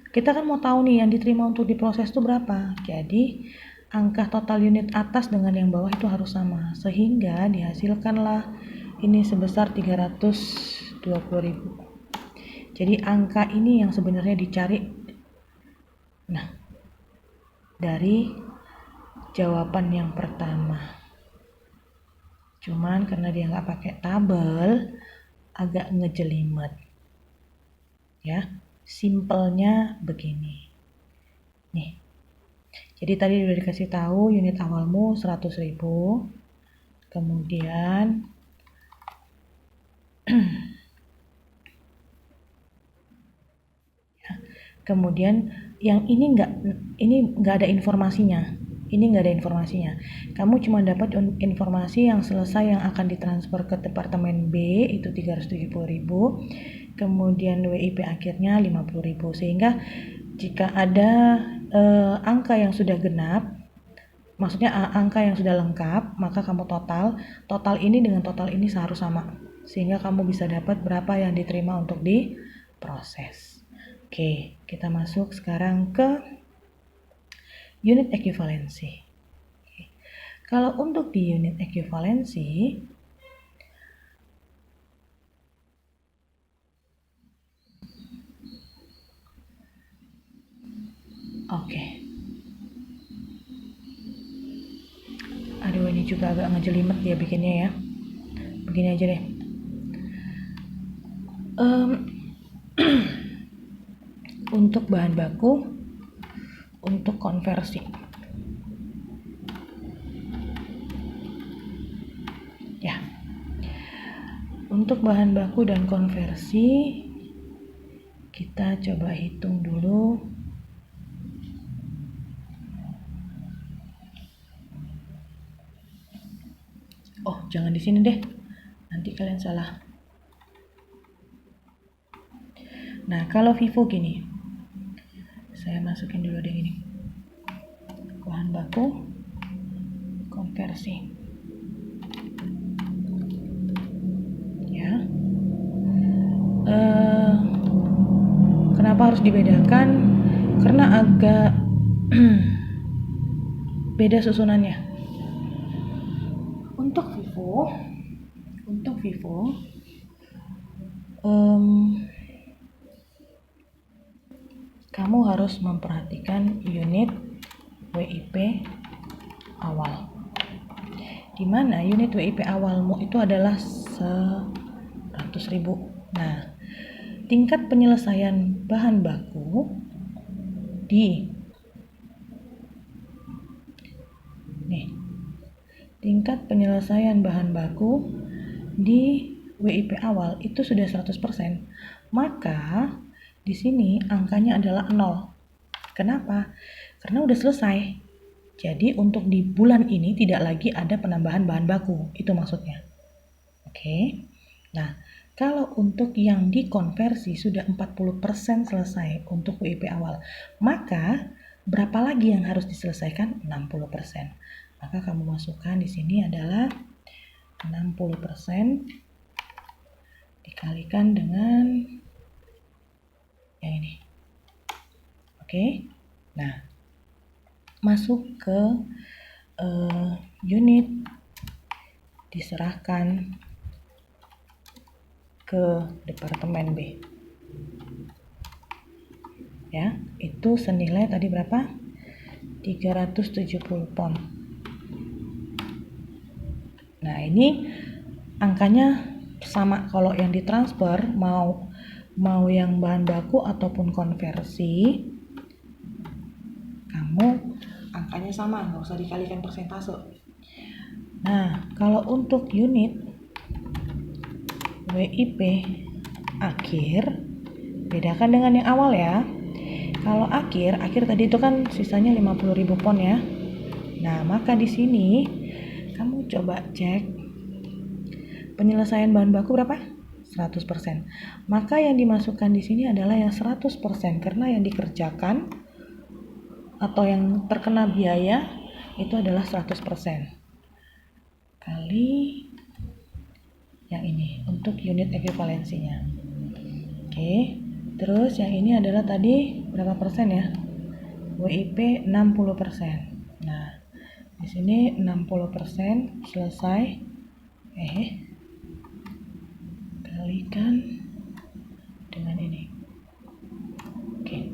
kita kan mau tahu nih yang diterima untuk diproses itu berapa. Jadi, angka total unit atas dengan yang bawah itu harus sama. Sehingga dihasilkanlah ini sebesar 320.000. Jadi, angka ini yang sebenarnya dicari. Nah, dari jawaban yang pertama. Cuman karena dia nggak pakai tabel, agak ngejelimet. Ya, simpelnya begini. Nih. Jadi tadi udah dikasih tahu unit awalmu 100.000. Kemudian kemudian yang ini nggak ada informasinya. Ini nggak ada informasinya. Kamu cuma dapat informasi yang selesai yang akan ditransfer ke departemen B itu 370.000. Kemudian WIP akhirnya 50.000. Sehingga jika ada angka yang sudah genap, maksudnya angka yang sudah lengkap, maka kamu total ini dengan total ini seharus sama. Sehingga kamu bisa dapat berapa yang diterima untuk diproses. Oke, kita masuk sekarang ke unit ekuivalensi. Kalau untuk di unit ekuivalensi, oke. Aduh, ini juga agak ngejelimet dia bikinnya ya. Begini aja deh. Untuk bahan baku, untuk konversi. Ya. Untuk bahan baku dan konversi, kita coba hitung dulu. Oh, jangan di sini deh. Nanti kalian salah. Nah, kalau Vivo gini. Saya masukin dulu deh gini. Bahan baku, konversi. Ya. Kenapa harus dibedakan? Karena agak beda susunannya. Untuk Vivo, kamu harus memperhatikan unit WIP awal. Di mana unit WIP awalmu itu adalah 100.000. Nah, tingkat penyelesaian bahan baku tingkat penyelesaian bahan baku di WIP awal itu sudah 100%. Maka di sini angkanya adalah 0. Kenapa? Karena udah selesai. Jadi untuk di bulan ini tidak lagi ada penambahan bahan baku. Itu maksudnya. Oke. Nah, kalau untuk yang dikonversi sudah 40% selesai untuk WIP awal, maka berapa lagi yang harus diselesaikan? 60%. Maka kamu masukkan di sini adalah 60% dikalikan dengan yang ini. Oke. Nah, masuk ke unit, diserahkan ke departemen B. Ya, itu senilai tadi berapa? 370 pon. Nah, ini angkanya sama kalau yang ditransfer, mau yang bahan baku ataupun konversi, kamu angkanya sama, nggak usah dikalikan persentase. Nah, kalau untuk unit WIP akhir, bedakan dengan yang awal ya. Kalau akhir tadi itu kan sisanya 50.000 pon ya. Nah, maka di sini kamu coba cek penyelesaian bahan baku berapa? 100%. Maka yang dimasukkan di sini adalah yang 100% karena yang dikerjakan atau yang terkena biaya itu adalah 100% kali yang ini untuk unit ekuivalensinya. Oke. Terus yang ini adalah tadi berapa persen ya? WIP 60%. Nah, di sini 60% selesai. Kalikan dengan ini. Oke.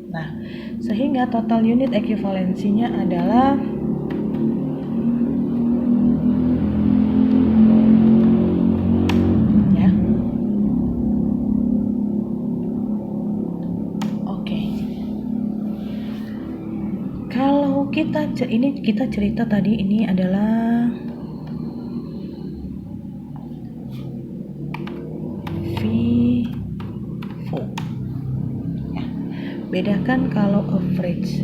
Nah, sehingga total unit ekuivalensinya adalah ya. Oke. Kalau kita cerita tadi ini adalah FIFO. Ya. Bedakan kalau average.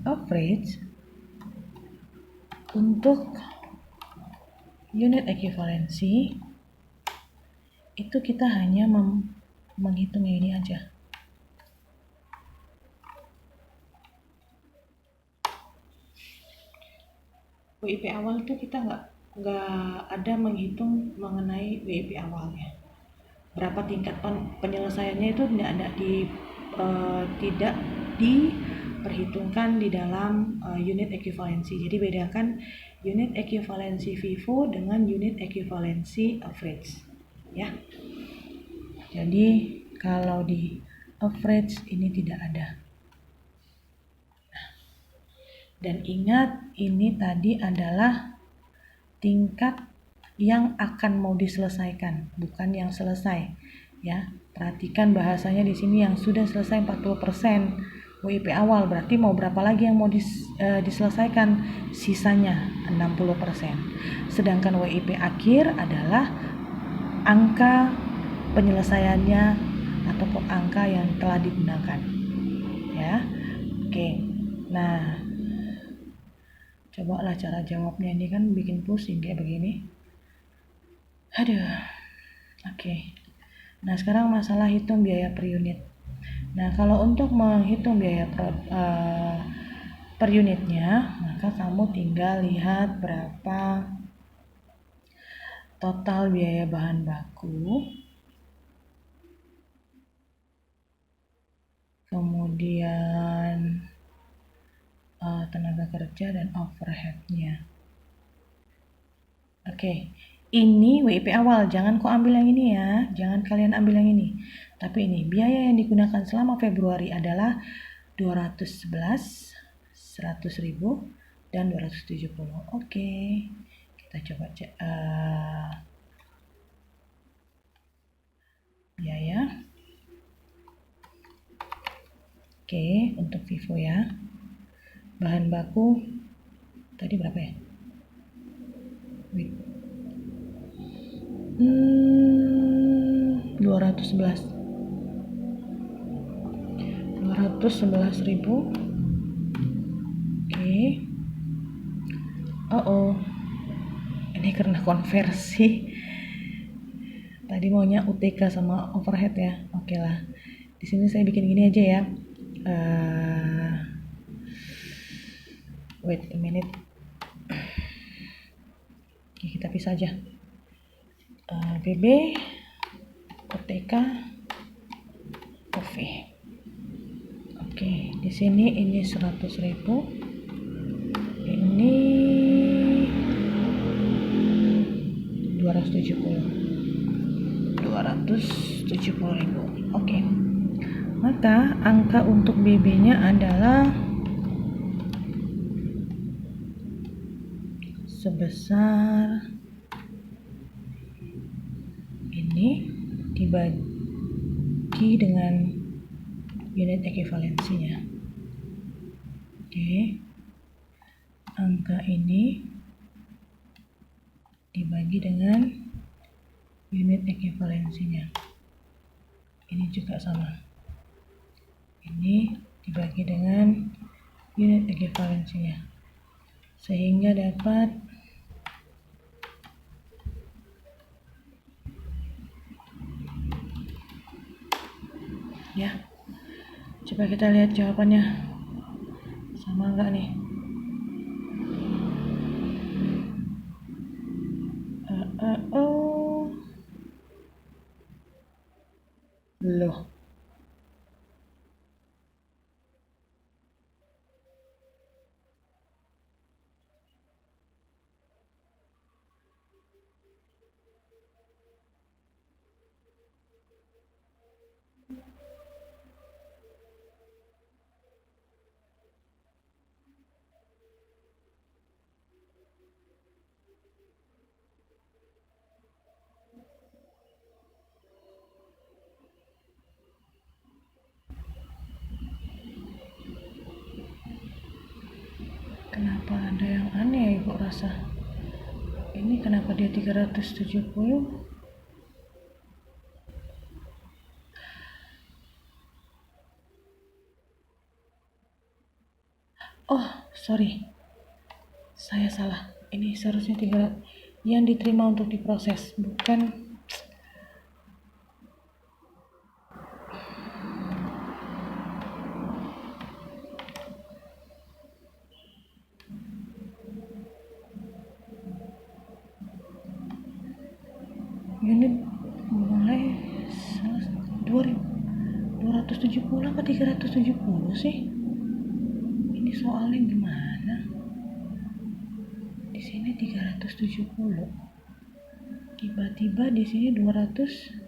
Average untuk unit ekuivalensi itu kita hanya menghitung ini aja. WIP awal itu kita nggak ada menghitung mengenai WIP awalnya. Berapa tingkat penyelesaiannya itu tidak diperhitungkan di dalam unit ekuivalensi. Jadi bedakan unit ekuivalensi FIFO dengan unit ekuivalensi average ya. Jadi kalau di average ini tidak ada. Dan ingat, ini tadi adalah tingkat yang akan mau diselesaikan, bukan yang selesai ya. Perhatikan bahasanya di sini yang sudah selesai 40% WIP awal, berarti mau berapa lagi yang mau diselesaikan? Sisanya 60%. Sedangkan WIP akhir adalah angka penyelesaiannya ataupun angka yang telah digunakan ya. Oke. Nah, cobalah cara jawabnya, ini kan bikin pusing kayak begini. Aduh. Oke. Nah, sekarang masalah hitung biaya per unit. Nah, kalau untuk menghitung biaya per unitnya, maka kamu tinggal lihat berapa total biaya bahan baku, kemudian tenaga kerja dan overheadnya. Oke, ini WIP awal, jangan kau ambil yang ini ya, jangan kalian ambil yang ini. Tapi ini biaya yang digunakan selama Februari adalah 211, 100.000 dan 270. Oke, kita coba cek biaya. Oke, untuk FIFO ya. Bahan baku tadi berapa ya? 211.000. Oke. Ini karena konversi. Tadi maunya UTK sama overhead ya. Oke lah. Di sini saya bikin gini aja ya. Wait a minute. Oke, kita pisah aja. BB, OTK, OV. Oke, di sini ini 100.000. Ini 270. 270.000. Oke. Maka angka untuk BB-nya adalah sebesar ini dibagi dengan unit ekivalensinya. Oke. Angka ini dibagi dengan unit ekivalensinya. Ini juga sama. Ini dibagi dengan unit ekivalensinya. Sehingga dapat ya. Coba kita lihat jawabannya. Sama enggak nih? Loh. Kenapa ada yang aneh ya Ibu rasa? Ini kenapa dia 370? Oh, sorry. Saya salah. Ini seharusnya 3 yang diterima untuk diproses, bukan unit mulai 270 apa 370 sih? Ini soalnya gimana? Di sini 370. Tiba-tiba di sini 200.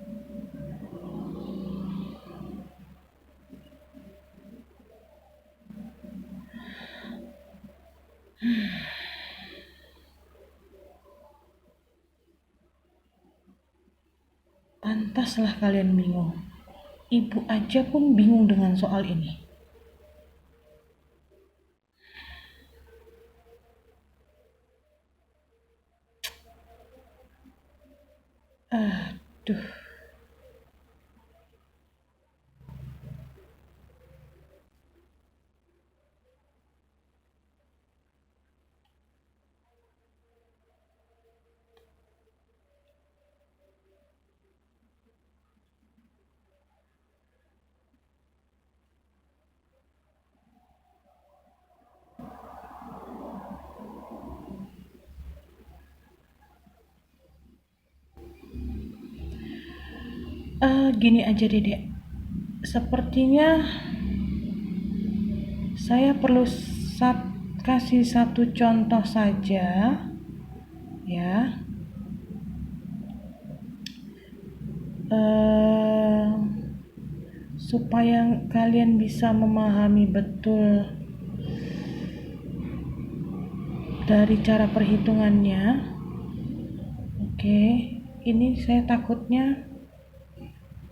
Pantaslah kalian bingung. Ibu aja pun bingung dengan soal ini. Aduh. Gini aja Dedek. Sepertinya saya perlu kasih satu contoh saja ya. Supaya kalian bisa memahami betul dari cara perhitungannya. Oke, ini saya takutnya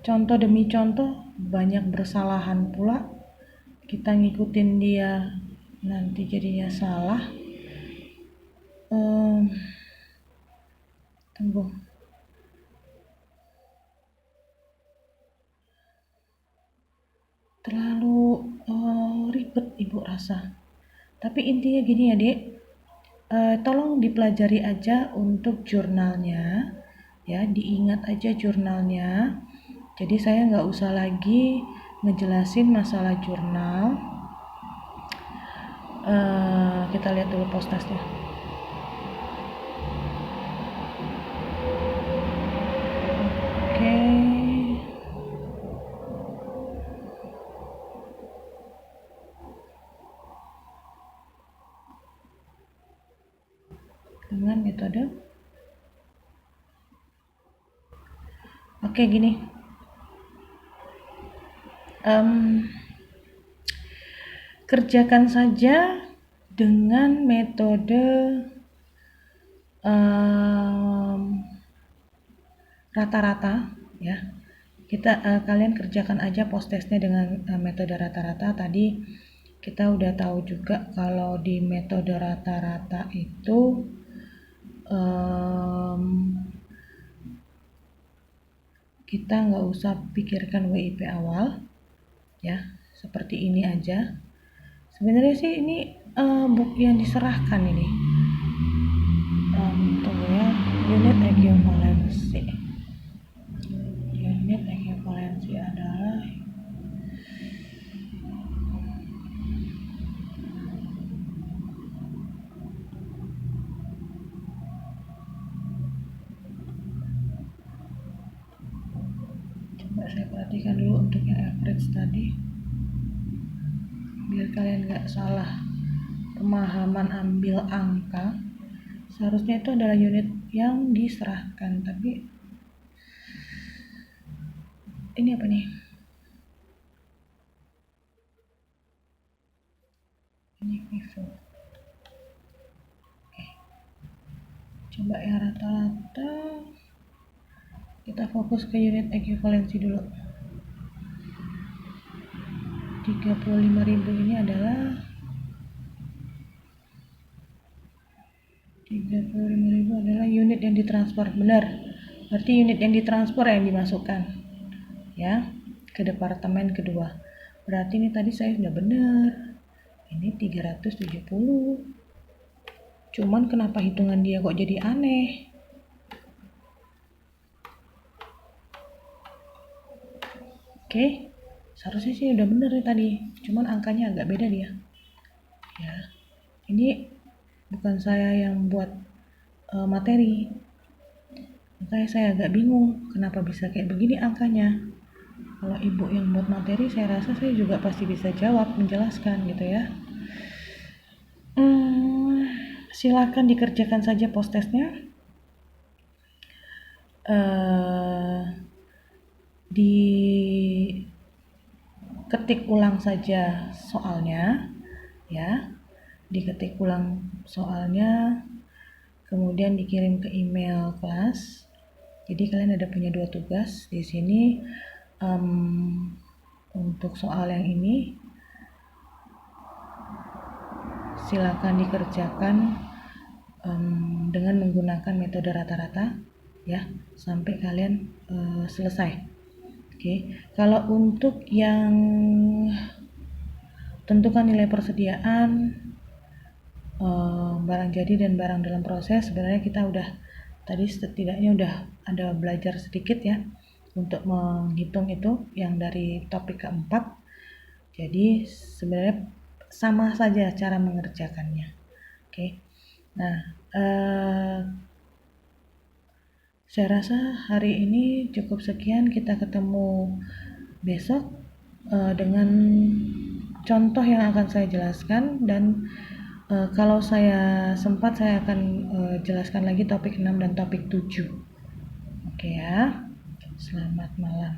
contoh demi contoh banyak bersalahan pula. Kita ngikutin dia nanti jadinya salah. Tunggu. Terlalu ribet Ibu rasa. Tapi intinya gini ya Dek. Tolong dipelajari aja untuk jurnalnya. Ya, diingat aja jurnalnya. Jadi saya nggak usah lagi ngejelasin masalah jurnal. Kita lihat dulu postasnya. Oke. Dengan metode Oke, gini. Kerjakan saja dengan metode rata-rata, ya. Kalian kerjakan aja post testnya dengan metode rata-rata. Tadi kita udah tahu juga kalau di metode rata-rata itu kita nggak usah pikirkan WIP awal, ya, seperti ini aja. Sebenarnya sih ini buku yang diserahkan ini. Tunggu ya, unit equivalency. Unit equivalency adalah saya perhatikan dulu untuk yang average tadi biar kalian nggak salah pemahaman ambil angka. Seharusnya itu adalah unit yang diserahkan, tapi ini apa nih, ini info. Oke, coba yang rata-rata kita fokus ke unit equivalency dulu. 35.000 ini adalah 35.000 adalah unit yang ditransfer. Benar, berarti unit yang ditransfer yang dimasukkan ya ke departemen kedua. Berarti ini tadi saya sudah benar, ini 370. Cuman kenapa hitungan dia kok jadi aneh? Oke, seharusnya sih udah bener ya tadi, cuman angkanya agak beda dia. Ya, ini bukan saya yang buat materi, makanya saya agak bingung kenapa bisa kayak begini angkanya. Kalau ibu yang buat materi, saya rasa saya juga pasti bisa jawab, menjelaskan gitu ya. Silakan dikerjakan saja post testnya. Diketik ulang saja soalnya, ya. Diketik ulang soalnya, kemudian dikirim ke email kelas. Jadi kalian ada punya 2 tugas di sini. Untuk soal yang ini silakan dikerjakan dengan menggunakan metode rata-rata, ya, sampai kalian selesai. Oke, kalau untuk yang tentukan nilai persediaan barang jadi dan barang dalam proses, sebenarnya kita udah tadi setidaknya udah ada belajar sedikit ya untuk menghitung itu yang dari topik keempat. Jadi sebenarnya sama saja cara mengerjakannya. Oke. Nah, saya rasa hari ini cukup sekian. Kita ketemu besok dengan contoh yang akan saya jelaskan, dan kalau saya sempat saya akan jelaskan lagi topik 6 dan topik 7. Oke ya. Selamat malam.